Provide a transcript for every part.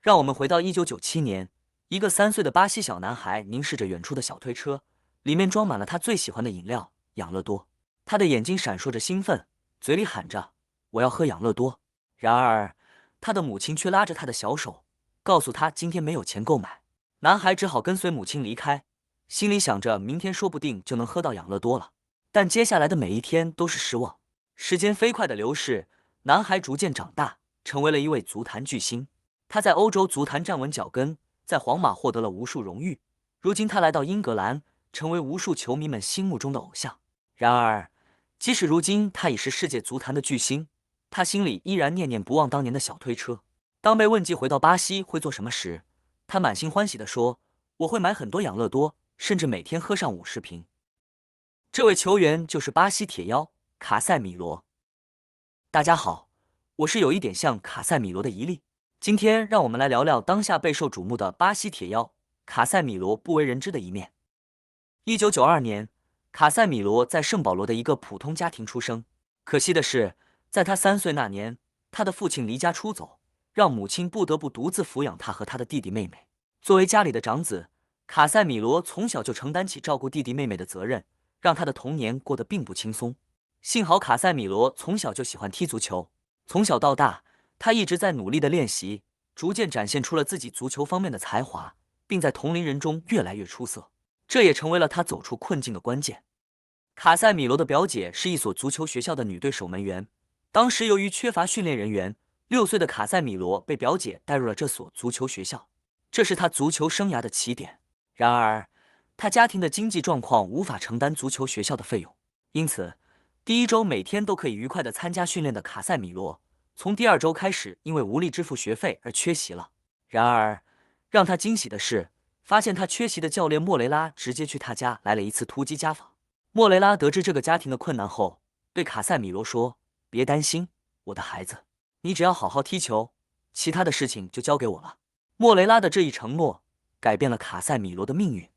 让我们回到1997年，一个3岁的巴西小男孩凝视着远处的小推车，里面装满了他最喜欢的饮料——养乐多。他的眼睛闪烁着兴奋，嘴里喊着：“我要喝养乐多。”然而，他的母亲却拉着他的小手，告诉他今天没有钱购买。男孩只好跟随母亲离开，心里想着明天说不定就能喝到养乐多了。但接下来的每一天都是失望。时间飞快的流逝，男孩逐渐长大，成为了一位足坛巨星。他在欧洲足坛站稳脚跟，在皇马获得了无数荣誉。如今他来到英格兰，成为无数球迷们心目中的偶像。然而，即使如今他已是世界足坛的巨星，他心里依然念念不忘当年的小推车。当被问及回到巴西会做什么时，他满心欢喜地说：“我会买很多养乐多，甚至每天喝上50瓶。”这位球员就是巴西铁妖卡塞米罗。大家好，我是有一点像卡塞米罗的伊利。今天让我们来聊聊当下备受瞩目的巴西铁妖卡塞米罗不为人知的一面。1992年，卡塞米罗在圣保罗的一个普通家庭出生。可惜的是，在他3岁那年，他的父亲离家出走，让母亲不得不独自抚养他和他的弟弟妹妹。作为家里的长子，卡塞米罗从小就承担起照顾弟弟妹妹的责任，让他的童年过得并不轻松。幸好卡塞米罗从小就喜欢踢足球，从小到大，他一直在努力的练习，逐渐展现出了自己足球方面的才华，并在同龄人中越来越出色。这也成为了他走出困境的关键。卡塞米罗的表姐是一所足球学校的女队守门员，当时由于缺乏训练人员，6岁的卡塞米罗被表姐带入了这所足球学校，这是他足球生涯的起点。然而，他家庭的经济状况无法承担足球学校的费用，因此第1周每天都可以愉快地参加训练的卡塞米罗，从第2周开始因为无力支付学费而缺席了。然而，让他惊喜的是，发现他缺席的教练莫雷拉直接去他家来了一次突击家访。莫雷拉得知这个家庭的困难后，对卡塞米罗说：“别担心，我的孩子，你只要好好踢球，其他的事情就交给我了。”莫雷拉的这一承诺改变了卡塞米罗的命运。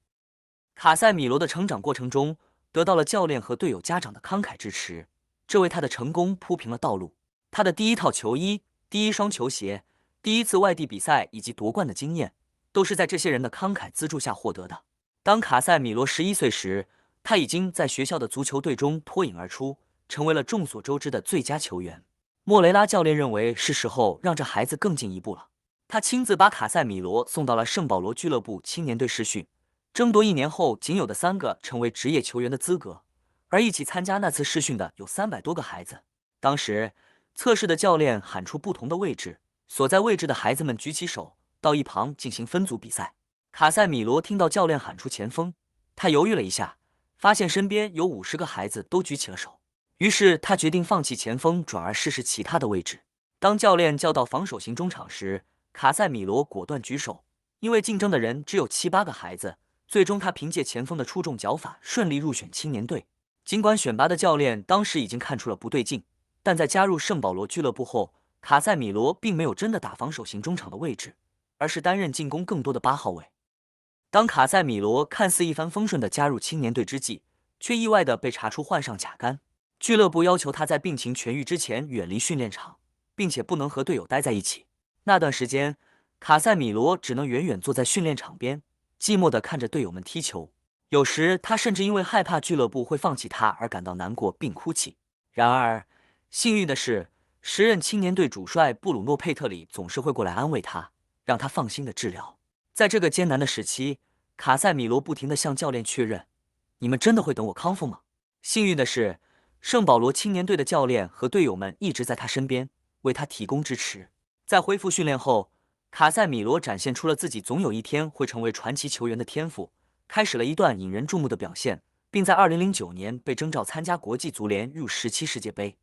卡塞米罗的成长过程中，得到了教练和队友家长的慷慨支持，这为他的成功铺平了道路。他的第1套球衣、第1双球鞋、第1次外地比赛以及夺冠的经验，都是在这些人的慷慨资助下获得的。当卡塞米罗11岁时，他已经在学校的足球队中脱颖而出，成为了众所周知的最佳球员。莫雷拉教练认为是时候让这孩子更进一步了，他亲自把卡塞米罗送到了圣保罗俱乐部青年队试训，争夺1年后仅有的3个成为职业球员的资格，而一起参加那次试训的有300多个孩子。当时测试的教练喊出不同的位置，所在位置的孩子们举起手到一旁进行分组比赛。卡塞米罗听到教练喊出前锋，他犹豫了一下，发现身边有50个孩子都举起了手，于是他决定放弃前锋，转而试试其他的位置。当教练叫到防守型中场时，卡塞米罗果断举手，因为竞争的人只有7、8个孩子，最终他凭借前锋的出众脚法顺利入选青年队。尽管选拔的教练当时已经看出了不对劲，但在加入圣保罗俱乐部后，卡塞米罗并没有真的打防守型中场的位置，而是担任进攻更多的8号位。当卡塞米罗看似一帆风顺地加入青年队之际，却意外地被查出患上甲肝。俱乐部要求他在病情痊愈之前远离训练场，并且不能和队友待在一起。那段时间，卡塞米罗只能远远坐在训练场边，寂寞地看着队友们踢球。有时他甚至因为害怕俱乐部会放弃他而感到难过并哭泣。然而，幸运的是，时任青年队主帅布鲁诺·佩特里总是会过来安慰他，让他放心的治疗。在这个艰难的时期，卡塞米罗不停地向教练确认：“你们真的会等我康复吗？”幸运的是，圣保罗青年队的教练和队友们一直在他身边，为他提供支持。在恢复训练后，卡塞米罗展现出了自己总有一天会成为传奇球员的天赋，开始了一段引人注目的表现，并在2009年被征召参加国际足联U17世界杯。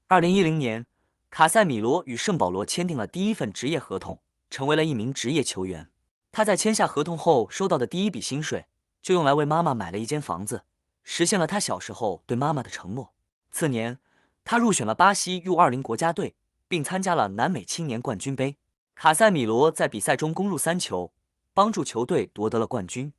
2010年，卡塞米罗与圣保罗签订了第1份职业合同，成为了一名职业球员。他在签下合同后收到的第1笔薪水，就用来为妈妈买了一间房子，实现了他小时候对妈妈的承诺。次年，他入选了巴西 U20国家队，并参加了南美青年冠军杯。卡塞米罗在比赛中攻入3球，帮助球队夺得了冠军。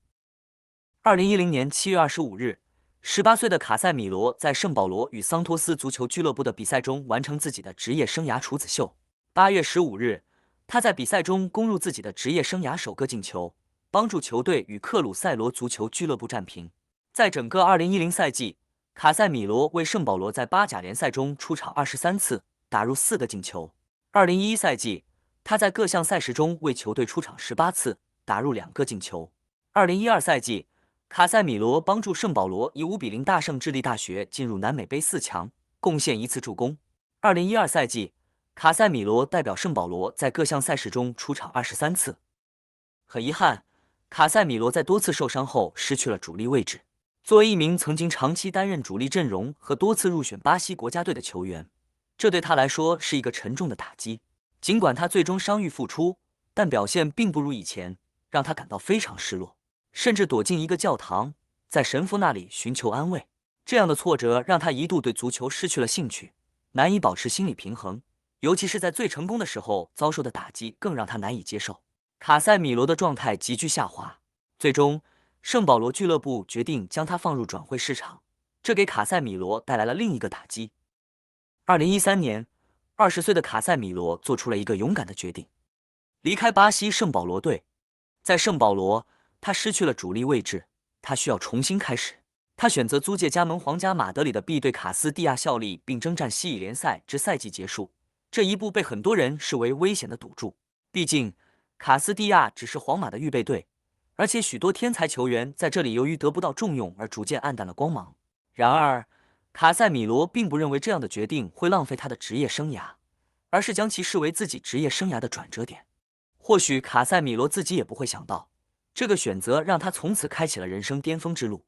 2010年7月25日，18岁的卡塞米罗在圣保罗与桑托斯足球俱乐部的比赛中完成自己的职业生涯处子秀。8月15日，他在比赛中攻入自己的职业生涯首个进球，帮助球队与克鲁塞罗足球俱乐部战平。在整个2010赛季，卡塞米罗为圣保罗在巴甲联赛中出场23次，打入4个进球。2011赛季，他在各项赛事中为球队出场18次，打入2个进球。2012赛季，卡塞米罗帮助圣保罗以5-0大胜智利大学，进入南美杯4强，贡献1次助攻。2012赛季，卡塞米罗代表圣保罗在各项赛事中出场23次。很遗憾，卡塞米罗在多次受伤后失去了主力位置。作为一名曾经长期担任主力阵容和多次入选巴西国家队的球员，这对他来说是一个沉重的打击。尽管他最终伤愈复出，但表现并不如以前，让他感到非常失落，甚至躲进一个教堂，在神父那里寻求安慰。这样的挫折让他一度对足球失去了兴趣，难以保持心理平衡。尤其是在最成功的时候遭受的打击更让他难以接受。卡塞米罗的状态急剧下滑，最终圣保罗俱乐部决定将他放入转会市场，这给卡塞米罗带来了另一个打击。2013年，20岁的卡塞米罗做出了一个勇敢的决定，离开巴西圣保罗队。在圣保罗，他失去了主力位置，他需要重新开始。他选择租借加盟皇家马德里的 B 队卡斯蒂亚效力，并征战西乙联赛至赛季结束。这一步被很多人视为危险的赌注，毕竟卡斯蒂亚只是皇马的预备队，而且许多天才球员在这里由于得不到重用而逐渐黯淡了光芒。然而，卡塞米罗并不认为这样的决定会浪费他的职业生涯，而是将其视为自己职业生涯的转折点。或许卡塞米罗自己也不会想到，这个选择让他从此开启了人生巅峰之路。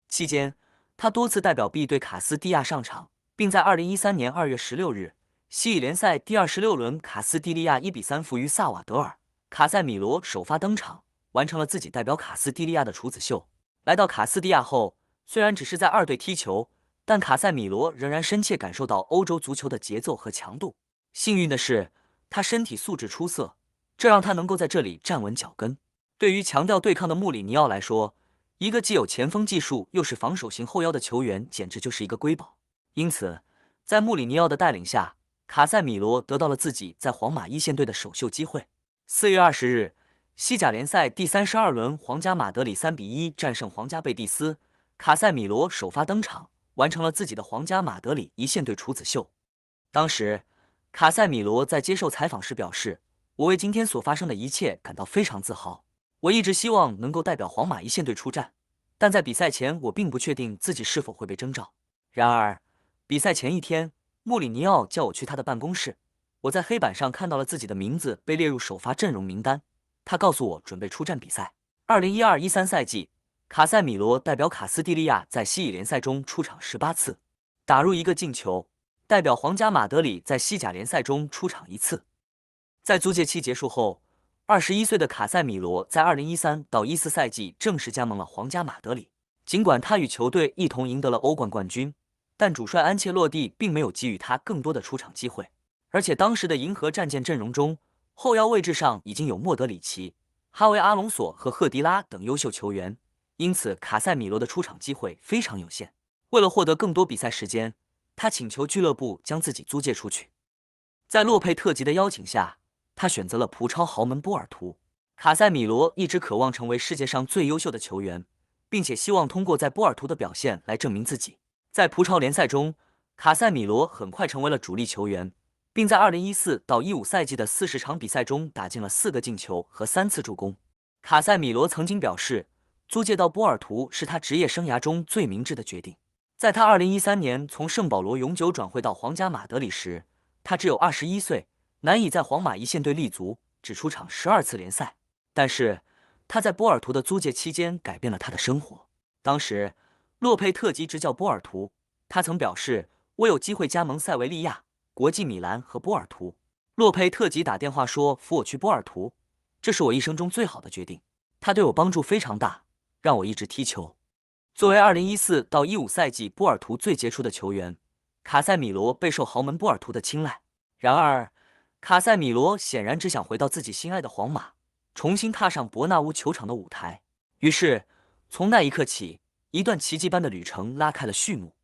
期间，他多次代表 B 队卡斯蒂亚上场，并在2013年2月16日西乙联赛第26轮，卡斯蒂利亚1-3负于萨瓦德尔，卡塞米罗首发登场，完成了自己代表卡斯蒂利亚的处子秀。来到卡斯蒂亚后，虽然只是在2队踢球，但卡塞米罗仍然深切感受到欧洲足球的节奏和强度。幸运的是，他身体素质出色，这让他能够在这里站稳脚跟。对于强调对抗的穆里尼奥来说，一个既有前锋技术又是防守型后腰的球员，简直就是一个瑰宝。因此，在穆里尼奥的带领下，卡塞米罗得到了自己在皇马一线队的首秀机会。4月20日，西甲联赛第32轮，皇家马德里3-1战胜皇家贝蒂斯，卡塞米罗首发登场，完成了自己的皇家马德里一线队处子秀。当时，卡塞米罗在接受采访时表示：“我为今天所发生的一切感到非常自豪。我一直希望能够代表皇马一线队出战，但在比赛前我并不确定自己是否会被征召。然而，比赛前一天，穆里尼奥叫我去他的办公室，我在黑板上看到了自己的名字被列入首发阵容名单。他告诉我准备出战比赛。2012-13赛季，卡塞米罗代表卡斯蒂利亚在西乙联赛中出场18次，打入1个进球，代表皇家马德里在西甲联赛中出场1次。在租借期结束后，21岁的卡塞米罗在2013-14赛季正式加盟了皇家马德里。尽管他与球队一同赢得了欧冠冠军，但主帅安切洛蒂并没有给予他更多的出场机会，而且当时的银河战舰阵容中，后腰位置上已经有莫德里奇、哈维·阿隆索和赫迪拉等优秀球员，因此卡塞米罗的出场机会非常有限。为了获得更多比赛时间，他请求俱乐部将自己租借出去。在洛佩特吉的邀请下，他选择了葡超豪门波尔图。卡塞米罗一直渴望成为世界上最优秀的球员，并且希望通过在波尔图的表现来证明自己。在葡超联赛中，卡塞米罗很快成为了主力球员，并在2014-15赛季的40场比赛中打进了4个进球和3次助攻。卡塞米罗曾经表示，租借到波尔图是他职业生涯中最明智的决定。在他2013年从圣保罗永久转会到皇家马德里时，他只有21岁，难以在皇马一线队立足，只出场12次联赛。但是他在波尔图的租借期间改变了他的生活。当时洛佩特吉执教波尔图，他曾表示：“我有机会加盟塞维利亚、国际米兰和波尔图。”洛佩特吉打电话说扶我去波尔图，这是我一生中最好的决定。他对我帮助非常大，让我一直踢球。作为2014-15赛季波尔图最杰出的球员，卡塞米罗备受豪门波尔图的青睐。然而，卡塞米罗显然只想回到自己心爱的皇马，重新踏上伯纳乌球场的舞台。于是，从那一刻起，一段奇迹般的旅程拉开了序幕。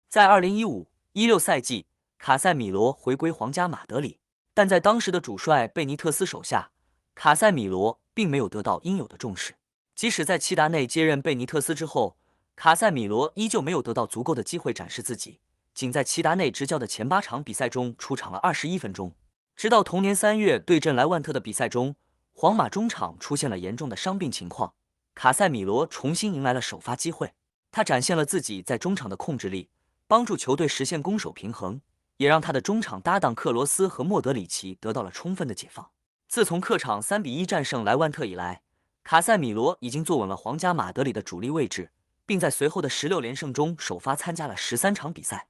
在2015-16赛季，卡塞米罗回归皇家马德里。但在当时的主帅贝尼特斯手下，卡塞米罗并没有得到应有的重视。即使在齐达内接任贝尼特斯之后，卡塞米罗依旧没有得到足够的机会展示自己，仅在齐达内执教的前8场比赛中出场了21分钟。直到同年3月对阵莱万特的比赛中，皇马中场出现了严重的伤病情况，卡塞米罗重新迎来了首发机会。他展现了自己在中场的控制力，帮助球队实现攻守平衡，也让他的中场搭档克罗斯和莫德里奇得到了充分的解放。自从客场3-1战胜莱万特以来，卡塞米罗已经坐稳了皇家马德里的主力位置，并在随后的16连胜中首发参加了13场比赛。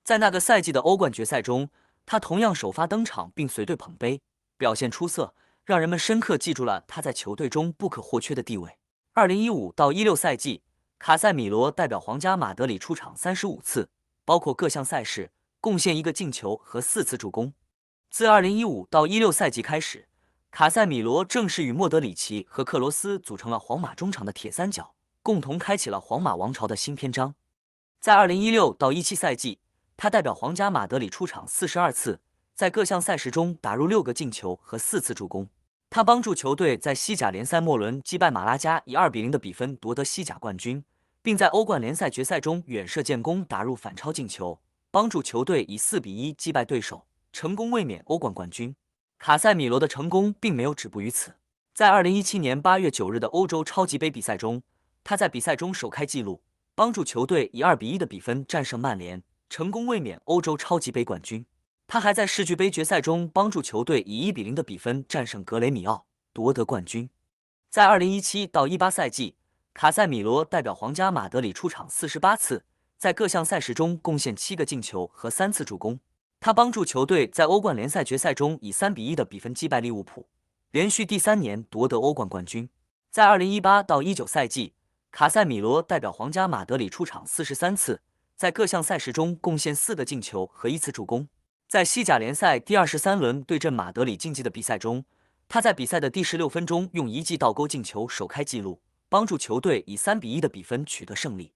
在那个赛季的欧冠决赛中，他同样首发登场并随队捧杯，表现出色，让人们深刻记住了他在球队中不可或缺的地位。2015-16赛季，卡塞米罗代表皇家马德里出场35次，包括各项赛事，贡献1个进球和4次助攻。自2015-16赛季开始，卡塞米罗正式与莫德里奇和克罗斯组成了皇马中场的铁三角，共同开启了皇马王朝的新篇章。在2016-17赛季，他代表皇家马德里出场42次，在各项赛事中打入6个进球和4次助攻。他帮助球队在西甲联赛末轮击败马拉加，以2-0的比分夺得西甲冠军，并在欧冠联赛决赛中远射建功，打入反超进球，帮助球队以4-1击败对手，成功卫冕欧冠冠军。卡塞米罗的成功并没有止步于此，在2017年8月9日的欧洲超级杯比赛中，他在比赛中首开纪录，帮助球队以2-1的比分战胜曼联，成功卫冕欧洲超级杯冠军。他还在世俱杯决赛中帮助球队以1-0的比分战胜格雷米奥，夺得冠军。在2017-18赛季，卡塞米罗代表皇家马德里出场48次，在各项赛事中贡献7个进球和3次助攻。他帮助球队在欧冠联赛决赛中以3-1的比分击败利物浦，连续第3年夺得欧冠冠军。在2018-19赛季，卡塞米罗代表皇家马德里出场43次，在各项赛事中贡献4个进球和1次助攻。在西甲联赛第23轮对阵马德里竞技的比赛中，他在比赛的第16分钟用一记倒钩进球首开纪录，帮助球队以3-1的比分取得胜利。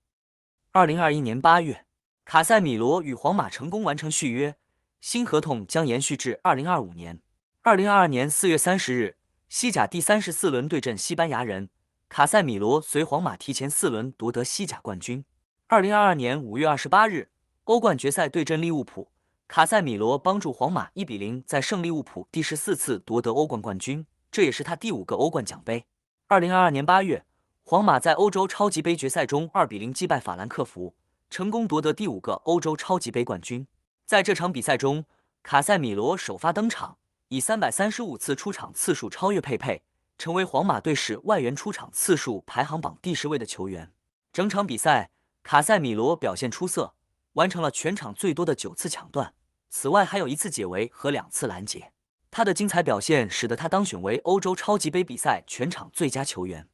2021年8月，卡塞米罗与皇马成功完成续约，新合同将延续至2025年。2022年4月30日，西甲第34轮对阵西班牙人，卡塞米罗随皇马提前4轮夺得西甲冠军。2022年5月28日，欧冠决赛对阵利物浦，卡塞米罗帮助皇马1-0在胜利物浦第14次夺得欧冠冠军，这也是他第5个欧冠奖杯。2022年8月，皇马在欧洲超级杯决赛中2-0击败法兰克福，成功夺得第5个欧洲超级杯冠军。在这场比赛中，卡塞米罗首发登场，以335次出场次数超越佩佩，成为皇马队史外援出场次数排行榜第10位的球员。整场比赛，卡塞米罗表现出色，完成了全场最多的9次抢断，此外还有1次解围和2次拦截。他的精彩表现使得他当选为欧洲超级杯比赛全场最佳球员。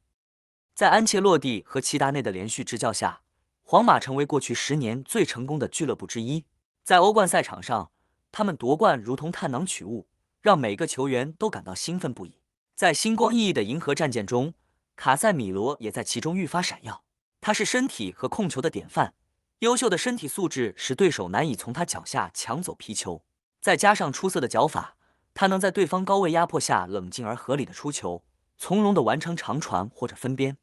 在安切洛蒂和齐达内的连续执教下，皇马成为过去10年最成功的俱乐部之一。在欧冠赛场上，他们夺冠如同探囊取物，让每个球员都感到兴奋不已。在星光熠熠的银河战舰中，卡塞米罗也在其中愈发闪耀。他是身体和控球的典范，优秀的身体素质使对手难以从他脚下抢走皮球，再加上出色的脚法，他能在对方高位压迫下冷静而合理的出球，从容地完成长传或者分边。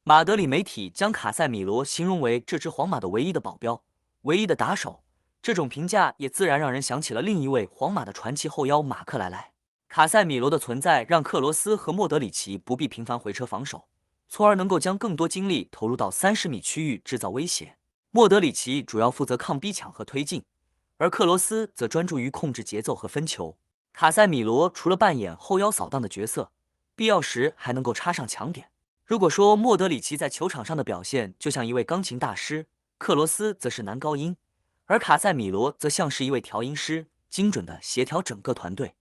马德里媒体将卡塞米罗形容为这支皇马的唯一的保镖，唯一的打手。这种评价也自然让人想起了另一位皇马的传奇后腰马克莱莱。卡塞米罗的存在让克罗斯和莫德里奇不必频繁回撤防守，从而能够将更多精力投入到30米区域制造威胁。莫德里奇主要负责抗逼抢和推进，而克罗斯则专注于控制节奏和分球。卡塞米罗除了扮演后腰扫荡的角色，必要时还能够插上抢点。如果说莫德里奇在球场上的表现就像一位钢琴大师，克罗斯则是男高音，而卡塞米罗则像是一位调音师，精准地协调整个团队。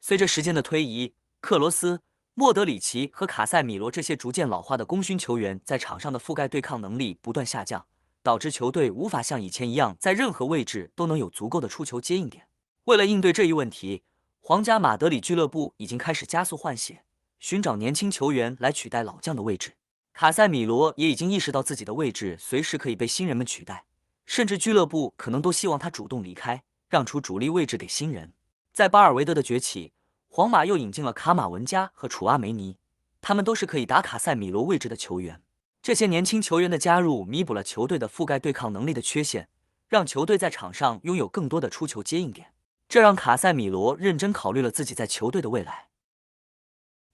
随着时间的推移，克罗斯、莫德里奇和卡塞米罗这些逐渐老化的功勋球员在场上的覆盖对抗能力不断下降，导致球队无法像以前一样在任何位置都能有足够的出球接应点。为了应对这一问题，皇家马德里俱乐部已经开始加速换血，寻找年轻球员来取代老将的位置。卡塞米罗也已经意识到自己的位置随时可以被新人们取代，甚至俱乐部可能都希望他主动离开，让出主力位置给新人。在巴尔韦德的崛起，皇马又引进了卡马文加和楚阿梅尼，他们都是可以打卡塞米罗位置的球员。这些年轻球员的加入，弥补了球队的覆盖对抗能力的缺陷，让球队在场上拥有更多的出球接应点。这让卡塞米罗认真考虑了自己在球队的未来。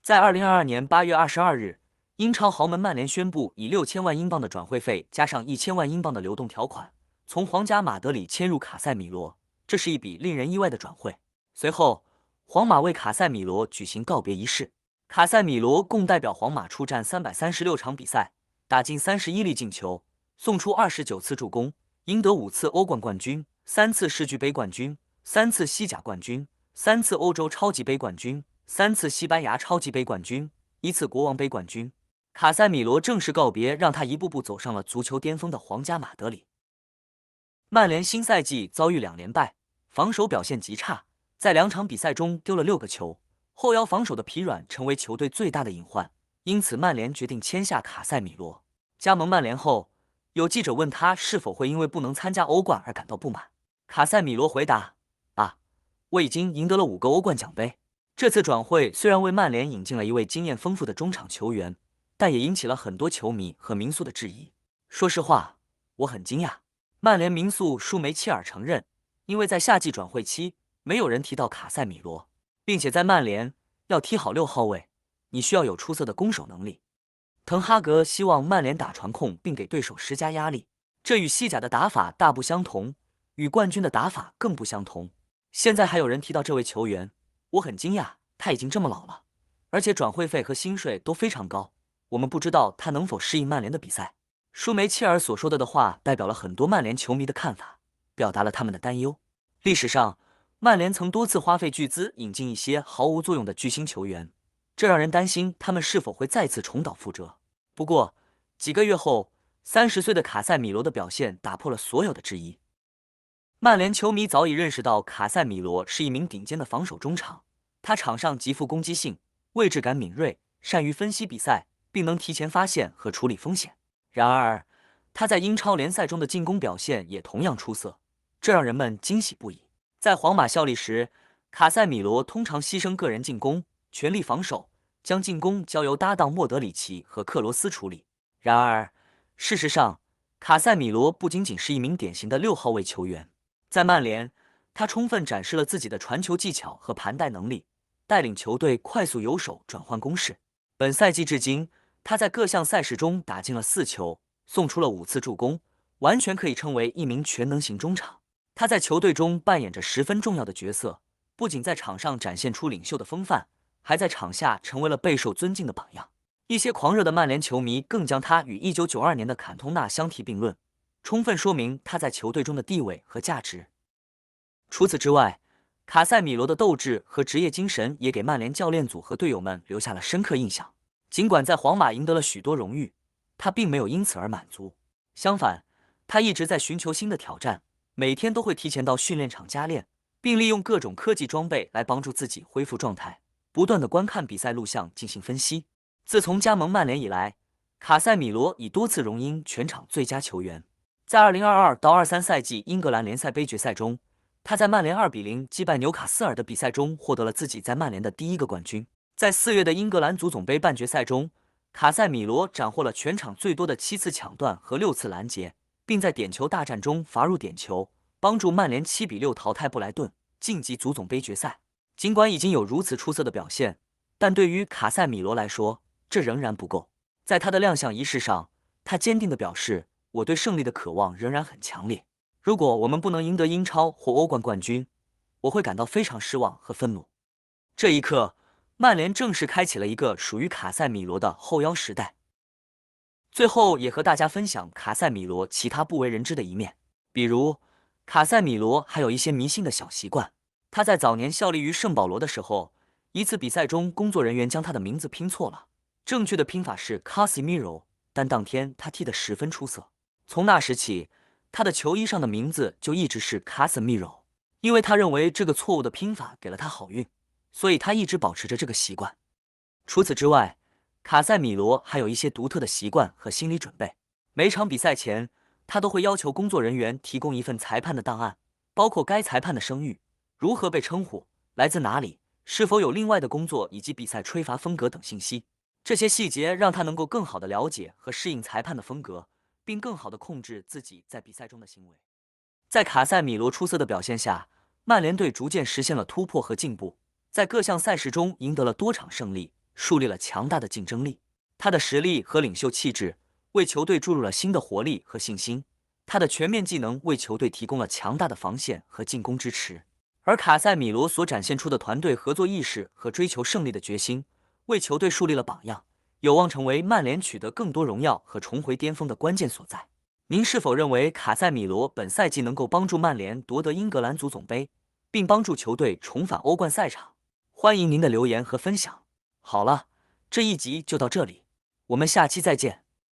在2022年8月22日，英超豪门曼联宣布以6000万英镑的转会费加上1000万英镑的流动条款，从皇家马德里签入卡塞米罗，这是一笔令人意外的转会。随后，皇马为卡塞米罗举行告别仪式。卡塞米罗共代表皇马出战336场比赛，打进31粒进球，送出29次助攻，赢得5次欧冠冠军、3次世俱杯冠军、3次西甲冠军、3次欧洲超级杯冠军、3次西班牙超级杯冠军、1次国王杯冠军。卡塞米罗正式告别，让他一步步走上了足球巅峰的皇家马德里。曼联新赛季遭遇2连败，防守表现极差，在2场比赛中丢了6个球，后腰防守的疲软成为球队最大的隐患。因此，曼联决定签下卡塞米罗。加盟曼联后，有记者问他是否会因为不能参加欧冠而感到不满。卡塞米罗回答：“我已经赢得了5个欧冠奖杯。”这次转会虽然为曼联引进了一位经验丰富的中场球员，但也引起了很多球迷和名宿的质疑。说实话，我很惊讶。曼联名宿舒梅切尔承认，因为在夏季转会期，没有人提到卡塞米罗，并且在曼联要踢好6号位，你需要有出色的攻守能力。滕哈格希望曼联打传控并给对手施加压力，这与西甲的打法大不相同，与冠军的打法更不相同。现在还有人提到这位球员，我很惊讶，他已经这么老了，而且转会费和薪水都非常高，我们不知道他能否适应曼联的比赛。舒梅切尔所说的话代表了很多曼联球迷的看法，表达了他们的担忧。历史上，曼联曾多次花费巨资引进一些毫无作用的巨星球员，这让人担心他们是否会再次重蹈覆辙。不过，几个月后，30岁的卡塞米罗的表现打破了所有的质疑。曼联球迷早已认识到卡塞米罗是一名顶尖的防守中场，他场上极富攻击性，位置感敏锐，善于分析比赛，并能提前发现和处理风险。然而，他在英超联赛中的进攻表现也同样出色，这让人们惊喜不已。在皇马效力时，卡塞米罗通常牺牲个人进攻，全力防守，将进攻交由搭档莫德里奇和克罗斯处理。然而，事实上，卡塞米罗不仅仅是一名典型的6号位球员，在曼联，他充分展示了自己的传球技巧和盘带能力，带领球队快速由守转换攻势。本赛季至今，他在各项赛事中打进了4球，送出了5次助攻，完全可以称为一名全能型中场。他在球队中扮演着十分重要的角色，不仅在场上展现出领袖的风范，还在场下成为了备受尊敬的榜样。一些狂热的曼联球迷更将他与1992年的坎通纳相提并论，充分说明他在球队中的地位和价值。除此之外，卡塞米罗的斗志和职业精神也给曼联教练组和队友们留下了深刻印象。尽管在皇马赢得了许多荣誉，他并没有因此而满足。相反，他一直在寻求新的挑战，每天都会提前到训练场加练，并利用各种科技装备来帮助自己恢复状态，不断的观看比赛录像进行分析。自从加盟曼联以来，卡塞米罗已多次荣膺全场最佳球员。在2022到23赛季英格兰联赛杯决赛中，他在曼联2-0击败纽卡斯尔的比赛中获得了自己在曼联的第1个冠军。在4月的英格兰足总杯半决赛中，卡塞米罗斩获了全场最多的7次抢断和6次拦截，并在点球大战中罚入点球，帮助曼联7-6淘汰布莱顿，晋级足总杯决赛。尽管已经有如此出色的表现，但对于卡塞米罗来说，这仍然不够。在他的亮相仪式上，他坚定地表示：“我对胜利的渴望仍然很强烈。如果我们不能赢得英超或欧冠冠军，我会感到非常失望和愤怒。”这一刻，曼联正式开启了一个属于卡塞米罗的后腰时代。最后也和大家分享卡塞米罗其他不为人知的一面，比如卡塞米罗还有一些迷信的小习惯。他在早年效力于圣保罗的时候，一次比赛中工作人员将他的名字拼错了，正确的拼法是 Casemiro， 但当天他踢得十分出色。从那时起，他的球衣上的名字就一直是 Casemiro， 因为他认为这个错误的拼法给了他好运，所以他一直保持着这个习惯。除此之外，卡塞米罗还有一些独特的习惯和心理准备。每场比赛前，他都会要求工作人员提供一份裁判的档案，包括该裁判的声誉、如何被称呼、来自哪里，是否有另外的工作以及比赛吹罚风格等信息。这些细节让他能够更好地了解和适应裁判的风格，并更好地控制自己在比赛中的行为。在卡塞米罗出色的表现下，曼联队逐渐实现了突破和进步，在各项赛事中赢得了多场胜利，树立了强大的竞争力。他的实力和领袖气质为球队注入了新的活力和信心，他的全面技能为球队提供了强大的防线和进攻支持。而卡塞米罗所展现出的团队合作意识和追求胜利的决心，为球队树立了榜样，有望成为曼联取得更多荣耀和重回巅峰的关键所在。您是否认为卡塞米罗本赛季能够帮助曼联夺得英格兰足总杯，并帮助球队重返欧冠赛场？欢迎您的留言和分享。好了，这一集就到这里，我们下期再见。